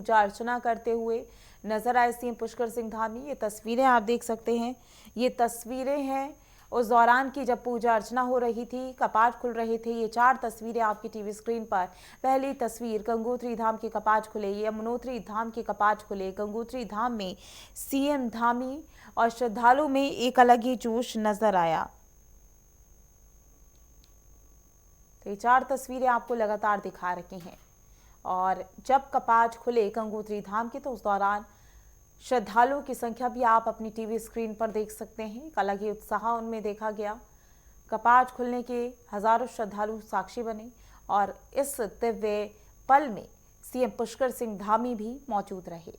पूजा अर्चना करते हुए नजर आए सीएम पुष्कर सिंह धामी। ये तस्वीरें आप देख सकते हैं, ये तस्वीरें हैं उस दौरान की जब पूजा अर्चना हो रही थी, कपाट खुल रहे थे। ये 4 तस्वीरें आपकी टीवी स्क्रीन पर। पहली तस्वीर, गंगोत्री धाम के कपाट खुले, यमुनोत्री धाम के कपाट खुले। गंगोत्री धाम में सीएम धामी और श्रद्धालु में एक अलग ही जोश नजर आया। तो ये 4 तस्वीरें आपको लगातार दिखा रही हैं। और जब कपाट खुले गंगोत्री धाम के, तो उस दौरान श्रद्धालुओं की संख्या भी आप अपनी टीवी स्क्रीन पर देख सकते हैं। एक अलग ही उत्साह उनमें देखा गया। कपाट खुलने के हजारों श्रद्धालु साक्षी बने और इस दिव्य पल में सीएम पुष्कर सिंह धामी भी मौजूद रहे।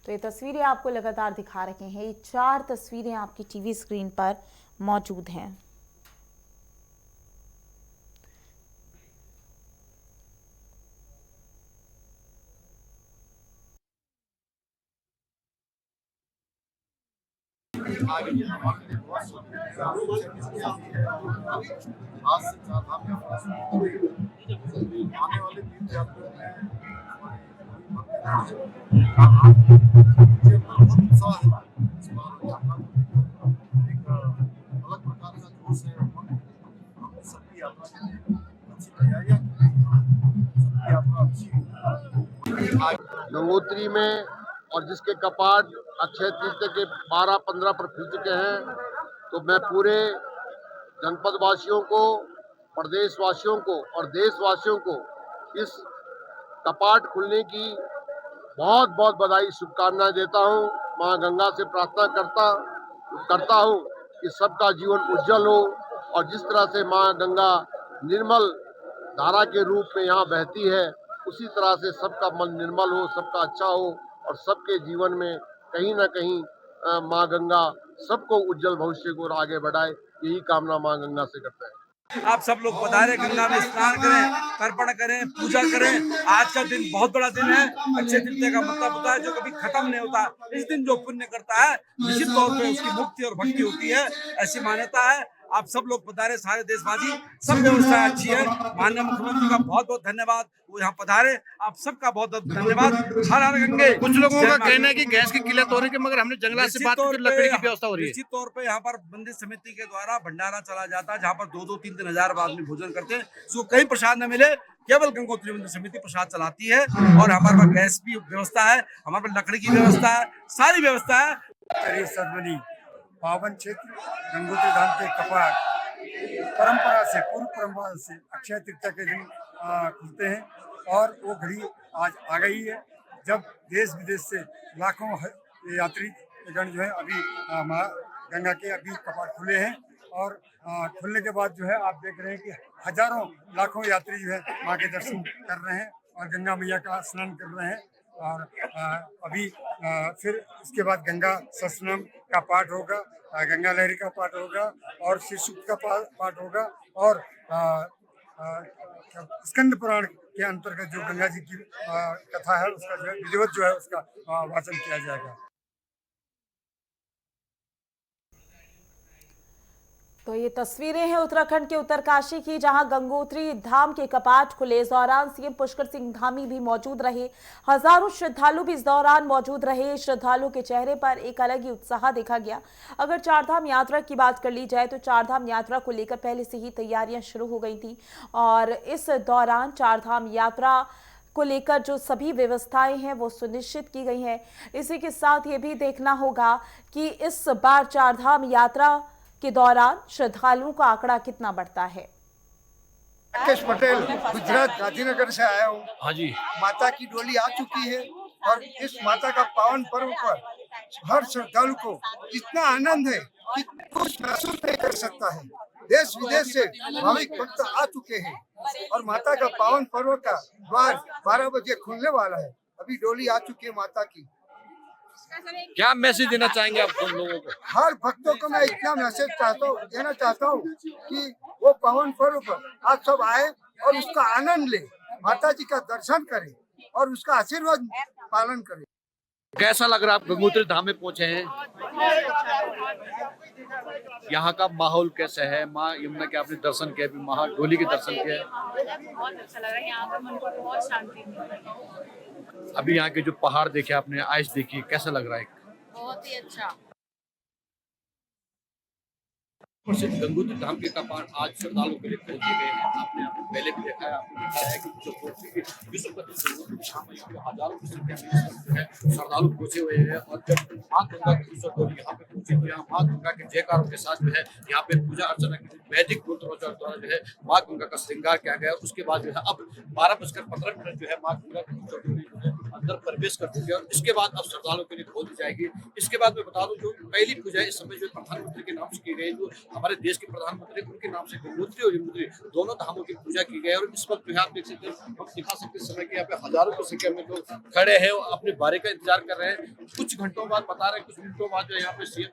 तो ये तस्वीरें आपको लगातार दिखा रहे हैं। ये 4 तस्वीरें आपकी टीवी स्क्रीन पर मौजूद हैं। आने वाले तीर्थ यात्रा में बहुत उत्साह है। इस बार यात्रा एक अलग प्रकार का जोश है। हम सबकी यात्रा के लिए अच्छी तैयारियां की गई हैं। सबकी यात्रा अच्छी। गंगोत्री में और जिसके कपाट अक्षय तृतीया के 12-15 पर खुल चुके हैं, तो मैं पूरे जनपद वासियों को, प्रदेश वासियों को और देशवासियों को इस कपाट खुलने की बहुत बहुत बधाई, शुभकामनाएं देता हूं। मां गंगा से प्रार्थना करता हूं कि सबका जीवन उज्जवल हो और जिस तरह से मां गंगा निर्मल धारा के रूप में यहाँ बहती है, उसी तरह से सबका मन निर्मल हो, सबका अच्छा हो और सबके जीवन में कहीं ना कहीं मां गंगा सबको उज्जवल भविष्य को आगे बढ़ाए, यही कामना मां गंगा से करते हैं। आप सब लोग पधारे, गंगा में स्नान करें, तर्पण करें, पूजा करें। आज का दिन बहुत बड़ा दिन है। अक्षय तृतीया का मतलब होता है जो कभी खत्म नहीं होता। इस दिन जो पुण्य करता है निश्चित तौर पे उसकी मुक्ति और भक्ति होती है, ऐसी मान्यता है। आप सब लोग पधारे, सारे देशवासी, सब व्यवस्था अच्छी है। माननीय मुख्यमंत्री का बहुत बहुत धन्यवाद, वो यहाँ पधारे। आप सबका बहुत बहुत धन्यवाद। हर हर गंगे। कुछ लोगों का कहना है कि गैस की किल्लत हो रही है, मगर हमने जंगलात से बात करके लकड़ी की व्यवस्था हो रही है। निश्चित तौर पे यहाँ पर मंदिर समिति के द्वारा भंडारा चला जाता है, जहाँ पर 2-2, 3-3 हजार आदमी भोजन करते हैं। उसको कहीं प्रसाद न मिले, केवल गंगोत्री मंदिर समिति प्रसाद चलाती है। और हमारे पास गैस की व्यवस्था है, हमारे पास लकड़ी की व्यवस्था है, सारी व्यवस्था है। पावन क्षेत्र गंगोत्री धाम के कपाट परंपरा से, पूर्व परंपरा से अक्षय तृतीया के दिन खुलते हैं और वो घड़ी आज आ गई है जब देश विदेश से लाखों यात्री गण जो है अभी मां गंगा के अभी कपाट खुले हैं। और खुलने के बाद जो है आप देख रहे हैं कि हजारों लाखों यात्री जो है मां के दर्शन कर रहे हैं और गंगा मैया का स्नान कर रहे हैं। और अभी फिर इसके बाद गंगा सहस्त्रनाम का पाठ होगा, गंगा लहरी का पाठ होगा और श्री सूक्त का पाठ होगा और स्कंद पुराण के अंतर्गत जो गंगा जी की कथा है उसका जो है विधिवत जो है उसका वाचन किया जाएगा। तो ये तस्वीरें हैं उत्तराखंड के उत्तरकाशी की, जहां गंगोत्री धाम के कपाट खुले। इस दौरान सीएम पुष्कर सिंह धामी भी मौजूद रहे। हजारों श्रद्धालु भी इस दौरान मौजूद रहे। श्रद्धालुओं के चेहरे पर एक अलग ही उत्साह देखा गया। अगर चारधाम यात्रा की बात कर ली जाए तो चारधाम यात्रा को लेकर पहले से ही तैयारियां शुरू हो गई थी और इस दौरान चारधाम यात्रा को लेकर जो सभी व्यवस्थाएं हैं वो सुनिश्चित की गई हैं। इसी के साथ ये भी देखना होगा कि इस बार चारधाम यात्रा के दौरान श्रद्धालुओं का आंकड़ा कितना बढ़ता है। राकेश पटेल, गुजरात गांधीनगर से आया हूँ। हाँ जी, माता की डोली आ चुकी है और इस माता का पावन पर्व पर हर श्रद्धालु को इतना आनंद है कि कुछ महसूस नहीं कर सकता है। देश विदेश से भाविक भक्त आ चुके हैं और माता का पावन पर्व का द्वार 12 बजे खुलने वाला है। अभी डोली आ चुकी है माता की। क्या मैसेज देना चाहेंगे आप उन लोगों को? हर भक्तों को मैं इतना मैसेज देना चाहता हूँ कि वो पावन पर्व पर आप सब आए और उसका आनंद ले, माता जी का दर्शन करें और उसका आशीर्वाद पालन करें। कैसा लग रहा है आप गंगोत्री धाम में पहुंचे हैं? यहाँ का माहौल कैसा है? माँ यमुना के आपने दर्शन किया, अभी महाडोली के दर्शन किया, बहुत अच्छा लग रहा है। यहाँ पर मन को बहुत शांति मिल रही है। अभी यहाँ के जो पहाड़ देखे आपने, आइस देखी, कैसा लग रहा है? बहुत ही अच्छा। प्रसिद्ध गंगोत्री धाम के कपाट आज श्रद्धालुओं के लिए खोल दिए गए हैं। आपने पहले भी देखा है, आपने देखा है कि जो विश्व प्रसिद्ध हजारों की संख्या में श्रद्धालु पहुंचे हुए हैं। और जब माँ गंगा की डोली यहाँ पे पहुंची तो यहाँ माँ गंगा के जयकारों के साथ जो है यहाँ पे पूजा अर्चना की वैदिक मंत्रोच्चार द्वारा जो है माँ गंगा का श्रृंगार किया गया। उसके बाद जो है अब 12:15 जो है माँ गंगा की अंदर प्रवेश कर चुके हैं और इसके बाद अब श्रद्धालुओं के लिए खोल दी जाएगी। इसके बाद मैं बता दूं, जो पहली पूजा है इस समय जो प्रधानमंत्री के नाम से की गई, जो हमारे देश के प्रधानमंत्री उनके नाम से गंगोत्री और यमुनोत्री दोनों धामों की पूजा की गई। और इस वक्त जो है आप देख सकते हैं, हम दिखा सकते हैं समय की यहाँ पे हजारों की संख्या में लोग खड़े हैं और अपने बारी का इंतजार कर रहे हैं। कुछ घंटों बाद बता रहे हैं, कुछ मिनटों बाद जो है यहाँ पे सीएम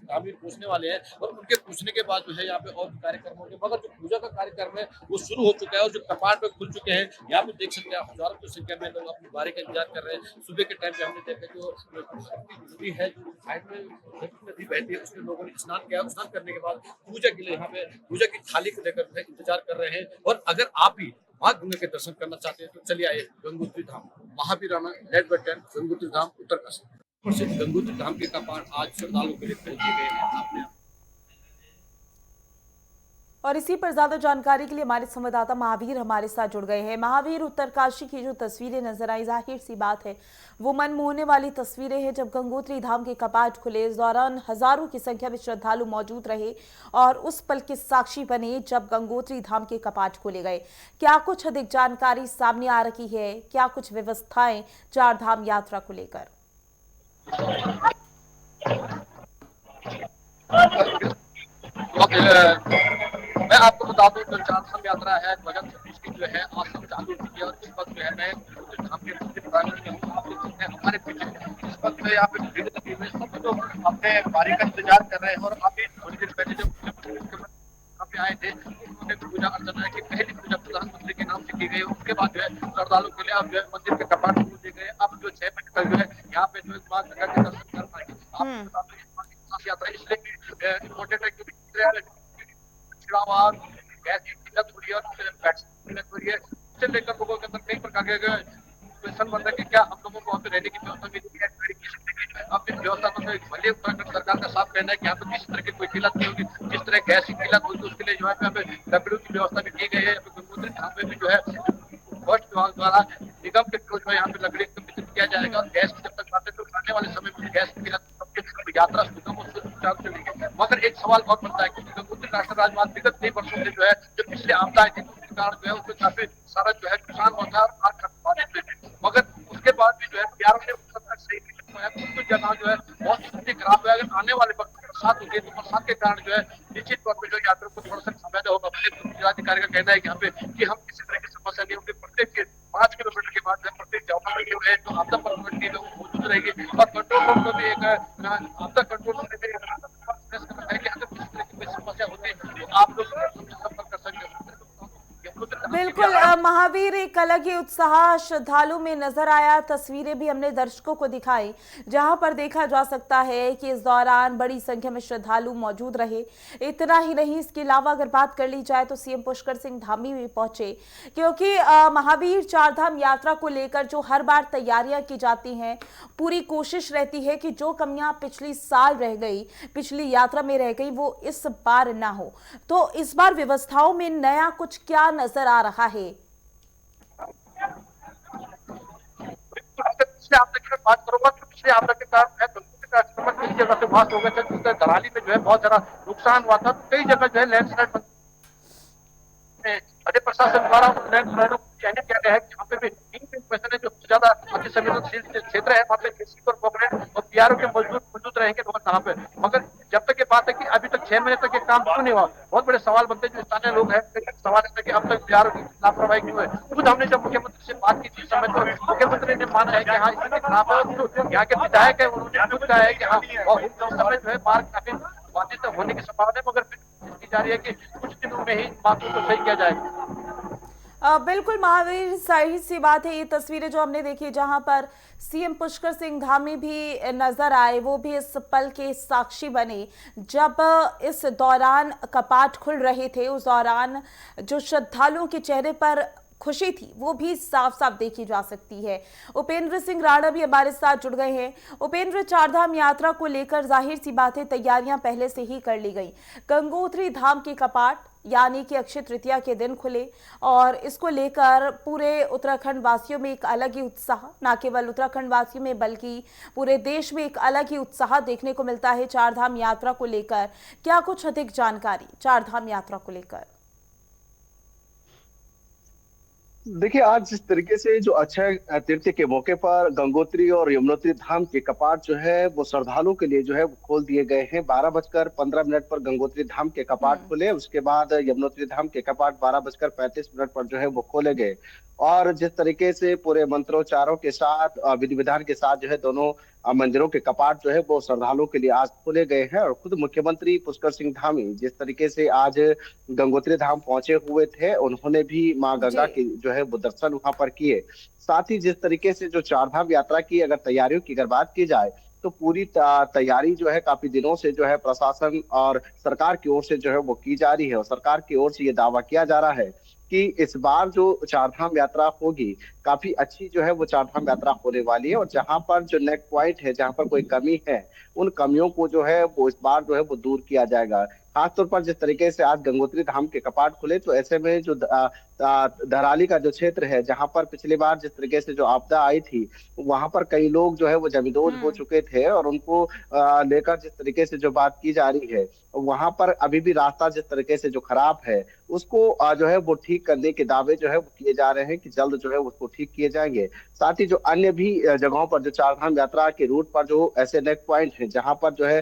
धामी पहुंचने वाले हैं और उनके पूछने के बाद जो है यहाँ पे और कार्यक्रम होंगे। मगर जो पूजा का कार्यक्रम है वो शुरू हो चुका है और जो कपाट खुल चुके हैं यहाँ पे देख सकते हैं हजारों की संख्या में लोग अपनी बारी का इंतजार कर रहे हैं। सुबह के टाइम पे हमने देखा जो नदी है, जो साइड में नदी बहती है, उसमें लोगों ने स्नान किया। स्नान करने के बाद पूजा के लिए यहाँ पे पूजा की थाली को लेकर इंतजार कर रहे हैं। और अगर आप भी माँ गंगा के दर्शन करना चाहते हैं तो चलिए आइए गंगोत्री धाम, महावीराना लेट बाय 10 गंगोत्री धाम उत्तरकाशी। प्रसिद्ध गंगोत्री धाम के कपाट आज श्रद्धालुओं के लिए खोल दिए गए हैं। आपने और इसी पर ज्यादा जानकारी के लिए हमारे संवाददाता महावीर हमारे साथ जुड़ गए हैं। महावीर, उत्तरकाशी की जो तस्वीरें नजर आई, जाहिर सी बात है वो मन मोहने वाली तस्वीरें हैं। जब गंगोत्री धाम के कपाट खुले, इस दौरान हजारों की संख्या में श्रद्धालु मौजूद रहे और उस पल के साक्षी बने जब गंगोत्री धाम के कपाट खोले गए। क्या कुछ अधिक जानकारी सामने आ रही है? क्या कुछ व्यवस्थाएं चार धाम यात्रा को लेकर? मैं आपको बता दूं, जो चार धाम यात्रा है भगत सतीश की जो है आज से चालू हुई है और इस वक्त जो है मैं धाम के मंदिर प्रांगण में हूं। आप देख सकते हैं हमारे पीछे इस वक्त यहाँ पे भीड़ लगी हुई है, सब लोग अपने बारी का इंतजार कर रहे हैं। और अभी थोड़ी देर पहले जब यहाँ पे आए थे उन्होंने पूजा अर्चना की पहली पूजा प्रधानमंत्री के नाम से की गई। उसके बाद जो है श्रद्धालुओं के लिए अब जो है मंदिर के कपाट खोल दिए गए। अब जो 6 बजे तक जो है यहाँ पे जो है माँ गंगा के दर्शन कर पाएंगे। यात्रा इसलिए इम्पोर्टेंट है क्योंकि गैस की किल्लत हो रही है और किल्लत हो रही है, इससे लेकर लोगों के अंदर कई प्रकार के क्वेश्चन बन रहे कि क्या हम लोगों को वहाँ पे रहने की व्यवस्था मिली है। अब इस व्यवस्था को भले उत्तराखंड सरकार का साफ कहना है कि यहाँ पे किसी तरह की कोई किल्लत नहीं होगी। जिस तरह गैस की किल्लत होगी उसके लिए जो है यहाँ पे लकड़ियों की व्यवस्था भी की गई है। गंगोत्री धाम में भी जो है फर्स्ट विभाग द्वारा निगम के थ्रू जो है यहाँ पे लकड़ी वितरित किया जाएगा। और गैस की जब तक बातें तो आने वाले समय में गैस की किल्लत यात्रा सुगम और सुचारू चलेगी। मगर एक सवाल और बनता है क्योंकि गंगोत्री राष्ट्रीय राजमार्ग विगत कई वर्षों से जो है जो पिछले आपदाएं थी उसके कारण जो है उसमें काफी सारा जो है नुकसान होता है और मगर उसके बाद भी जो है प्यारों ने सही कुछ जगह जो है बहुत स्थिति खराब है। अगर आने वाले वक्त बरसात होगी तो बरसात के कारण जो है निश्चित तौर पर जो यात्रियों को थोड़ा सा समय होगा। जिलाधिकारी का कहना है कि यहाँ पे कि हम किसी तरह की समस्या नहीं होगी। प्रत्येक 5 किलोमीटर के बाद प्रत्येक जगह पर जो है तो आपदा परमिट की मौजूद रहेगी और कंट्रोल रूम को भी एक आपदा कंट्रोल रूम में है कि अगर किसी तरह की कोई समस्या होती है तो आप लोग संपर्क कर सकते हैं। बिल्कुल महावीर, एक अलग ही उत्साह श्रद्धालु में नजर आया। तस्वीरें भी हमने दर्शकों को दिखाई जहां पर देखा जा सकता है कि इस दौरान बड़ी संख्या में श्रद्धालु मौजूद रहे। इतना ही नहीं, इसके अलावा अगर बात कर ली जाए तो सीएम पुष्कर सिंह धामी भी पहुंचे क्योंकि महावीर चार धाम यात्रा को लेकर जो हर बार तैयारियां की जाती हैं, पूरी कोशिश रहती है कि जो कमियां पिछली साल रह गई, पिछली यात्रा में रह गई, वो इस बार ना हो। तो इस बार व्यवस्थाओं में नया कुछ क्या नजर आ रहा है? पिछले आपदा की बात करूंगा तो पिछले आपदा के कारण कई जगह से वास हो गए थे, जिससे दराली में जो है बहुत ज्यादा नुकसान हुआ था। कई जगह जो है लैंडस्लाइड राज्य प्रशासन द्वारा लैंडस्लाइडों को चयनित किया गया है। यहाँ पे भी 3 है जो ज्यादा अति संवेदनशील क्षेत्र है, वहाँ पे किसी पर और पीआरओ के मौजूद रहेंगे वहाँ पे। मगर जब तक ये बात है कि अभी तक 6 महीने तक ये काम क्यों नहीं हुआ, बहुत बड़े सवाल बनते हैं। जो स्थानीय लोग हैं सवाल है कि अब तक पीआरओ की लापरवाही क्यों है। खुद हमने जब मुख्यमंत्री से बात की थी समय तो मुख्यमंत्री ने माना है कि हाँ स्थिति खराब है। और यहाँ के विधायक है उन्होंने खुद कहा है कि हाँ समय जो है मार्ग काफी बाधित होने की संभावना है, मगर जा रही है कि कुछ दिनों में ही बातों को सही किया जाएगा। बिल्कुल महावीर, सही सी बात है। ये तस्वीरें जो हमने देखी जहां पर सीएम पुष्कर सिंह धामी भी नजर आए, वो भी इस पल के साक्षी बने जब इस दौरान कपाट खुल रहे थे। उस दौरान जो श्रद्धालुओं के चेहरे पर खुशी थी वो भी साफ साफ देखी जा सकती है। उपेंद्र सिंह राणा भी हमारे साथ जुड़ गए हैं। उपेंद्र, चारधाम यात्रा को लेकर जाहिर सी बात है तैयारियां पहले से ही कर ली गई। गंगोत्री धाम के कपाट यानी कि अक्षय तृतीया के दिन खुले और इसको लेकर पूरे उत्तराखंड वासियों में एक अलग ही उत्साह, ना केवल उत्तराखंड वासियों में बल्कि पूरे देश में एक अलग ही उत्साह देखने को मिलता है चारधाम यात्रा को लेकर। क्या कुछ अधिक जानकारी चारधाम यात्रा को लेकर? देखिए, आज जिस तरीके से जो अक्षय तृतीया के मौके पर गंगोत्री और यमुनोत्री धाम के कपाट जो है वो श्रद्धालुओं के लिए जो है वो खोल दिए गए हैं। 12:15 पर गंगोत्री धाम के कपाट खुले, उसके बाद यमुनोत्री धाम के कपाट 12:35 पर जो है वो खोले गए। और जिस तरीके से पूरे मंत्रोच्चारों के साथ विधि विधान के साथ जो है दोनों मंदिरों के कपाट जो है वो श्रद्धालुओं के लिए आज खोले गए हैं। और खुद मुख्यमंत्री पुष्कर सिंह धामी जिस तरीके से आज गंगोत्री धाम पहुंचे हुए थे, उन्होंने भी मां गंगा की जो है वो दर्शन वहां पर किए। साथ ही जिस तरीके से जो चारधाम यात्रा की अगर तैयारियों की अगर बात की जाए तो पूरी तैयारी जो है काफी दिनों से जो है प्रशासन और सरकार की ओर से जो है वो की जा रही है। और सरकार की ओर से ये दावा किया जा रहा है कि इस बार जो चारधाम यात्रा होगी काफी अच्छी जो है वो चारधाम यात्रा होने वाली है। और जहां पर जो नेक पॉइंट है, जहां पर कोई कमी है, उन कमियों को जो है वो इस बार जो है वो दूर किया जाएगा। खासतौर पर जिस तरीके से आज गंगोत्री धाम के कपाट खुले तो ऐसे में जो धराली का जो क्षेत्र है, जहां पर पिछली बार जिस तरीके से जो आपदा आई थी, वहां पर कई लोग जो है वो जमींदोज हो चुके थे और उनको लेकर जिस तरीके से जो बात की जा रही है, वहां पर अभी भी रास्ता जिस तरीके से जो खराब है उसको जो है वो ठीक करने के दावे जो है वो किए जा रहे हैं कि जल्द जो है उसको ठीक किए जाएंगे। साथ ही जो अन्य भी जगहों पर जो चारधाम यात्रा के रूट पर जो ऐसे नेक पॉइंट है जहां पर जो है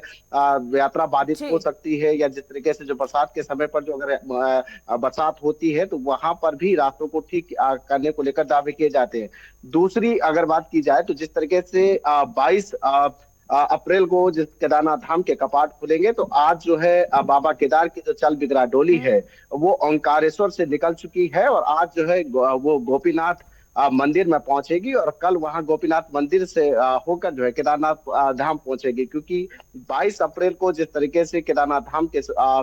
यात्रा बाधित हो सकती है, या जिस तरीके से जो बरसात के समय पर जो अगर बरसात होती है तो वहां पर भी रास्तों को ठीक करने को लेकर दावे किए जाते हैं। दूसरी अगर बात की जाए तो जिस तरीके से 22 अप्रैल को जिस केदारनाथ धाम के कपाट खुलेंगे तो आज जो है बाबा केदार की जो चल बिगड़ा डोली है वो ओंकारेश्वर से निकल चुकी है और आज जो है वो गोपीनाथ मंदिर में पहुंचेगी और कल वहां गोपीनाथ मंदिर से होकर जो है केदारनाथ धाम पहुंचेगी। क्योंकि 22 अप्रैल को जिस तरीके से केदारनाथ धाम के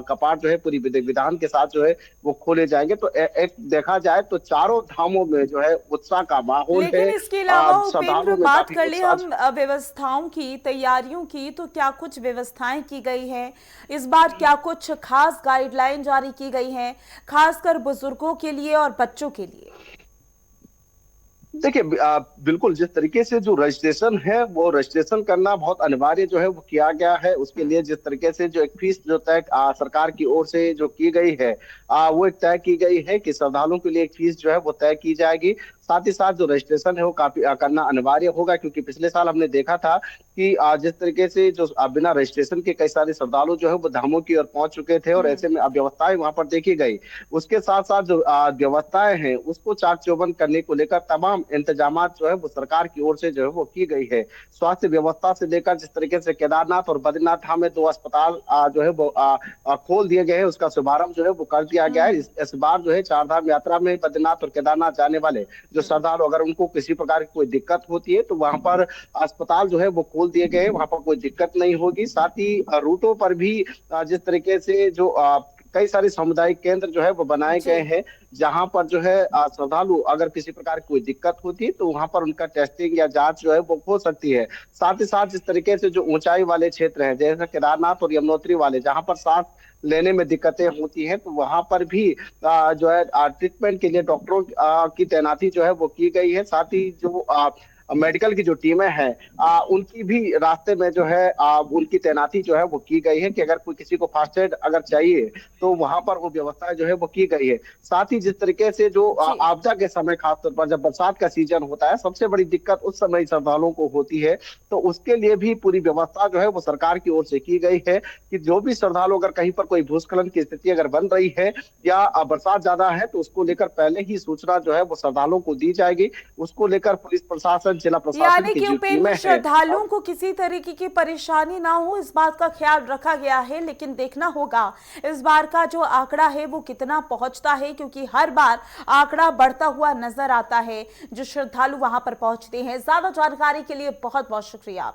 कपाट जो है पूरी विधि विधान के साथ जो है वो खोले जाएंगे, तो एक देखा जाए तो चारों धामों में जो है उत्साह का माहौल है। लेकिन इसके अलावा उपेंद्र, बात कर ले हम व्यवस्थाओं की, तैयारियों की, तो क्या कुछ व्यवस्थाएं की गई हैं इस बार? क्या कुछ खास गाइडलाइन जारी की गई हैं खासकर बुजुर्गों के लिए और बच्चों के लिए? देखिए, बिल्कुल जिस तरीके से जो रजिस्ट्रेशन है वो रजिस्ट्रेशन करना बहुत अनिवार्य जो है वो किया गया है। उसके लिए जिस तरीके से जो एक फीस जो तय सरकार की ओर से जो की गई है वो एक तय की गई है कि श्रद्धालुओं के लिए एक फीस जो है वो तय की जाएगी। साथ ही साथ जो रजिस्ट्रेशन है वो काफी करना अनिवार्य होगा, क्योंकि पिछले साल हमने देखा था कि जिस तरीके से जो बिना रजिस्ट्रेशन के कई सारे श्रद्धालु जो है वो धामों की ओर पहुंच चुके थे और ऐसे में अव्यवस्थाएं वहां पर देखी गई। उसके साथ साथ जो व्यवस्थाएं हैं उसको चाक चौबंद करने को लेकर तमाम इंतजाम जो है वो सरकार की ओर से जो है वो की गई है। स्वास्थ्य व्यवस्था से लेकर जिस तरीके से केदारनाथ और बद्रीनाथ धाम में 2 अस्पताल जो है वो खोल दिए गए हैं, उसका शुभारंभ जो है वो कर दिया गया है। इस बार जो है चारधाम यात्रा में बद्रीनाथ और केदारनाथ जाने वाले जो श्रद्धालु अगर उनको किसी प्रकार की कोई दिक्कत होती है तो वहां पर अस्पताल जो है वो खोल दिए गए हैं, वहां पर कोई दिक्कत नहीं होगी। साथ ही रूटों पर भी जिस तरीके से जो कई सारे सामुदायिक केंद्र जो है वो बनाए गए हैं, जहां पर जो है श्रद्धालु अगर किसी प्रकार की कोई दिक्कत होती है तो वहां पर उनका टेस्टिंग या जांच जो है वो हो सकती है। साथ ही साथ जिस तरीके से जो ऊंचाई वाले क्षेत्र हैं जैसे केदारनाथ और यमुनोत्री वाले, जहां पर सांस लेने में दिक्कतें होती हैं, तो वहां पर भी जो है ट्रीटमेंट के लिए डॉक्टरों की तैनाती जो है वो की गई है। साथ ही जो मेडिकल की जो टीमें हैं उनकी भी रास्ते में जो है उनकी तैनाती जो है वो की गई है कि अगर कोई किसी को फास्ट एड अगर चाहिए तो वहां पर वो व्यवस्था जो है वो की गई है। साथ ही जिस तरीके से जो आपदा के समय खासतौर पर जब बरसात का सीजन होता है सबसे बड़ी दिक्कत उस समय श्रद्धालुओं को होती है, तो उसके लिए भी पूरी व्यवस्था जो है वो सरकार की ओर से की गई है कि जो भी श्रद्धालु अगर कहीं पर कोई भूस्खलन की स्थिति अगर बन रही है या बरसात ज्यादा है तो उसको लेकर पहले ही सूचना जो है वो श्रद्धालुओं को दी जाएगी। उसको लेकर पुलिस प्रशासन जिला प्रशासन यानी की कि जो टीमें उपेंद्र हैं। श्रद्धालुओं को किसी तरीके की परेशानी ना हो, इस बात का ख्याल रखा गया है। लेकिन देखना होगा इस बार का जो आंकड़ा है वो कितना पहुंचता है, क्योंकि हर बार आंकड़ा बढ़ता हुआ नजर आता है जो श्रद्धालु वहां पर पहुंचते हैं। ज्यादा जानकारी के लिए बहुत बहुत शुक्रिया आपका।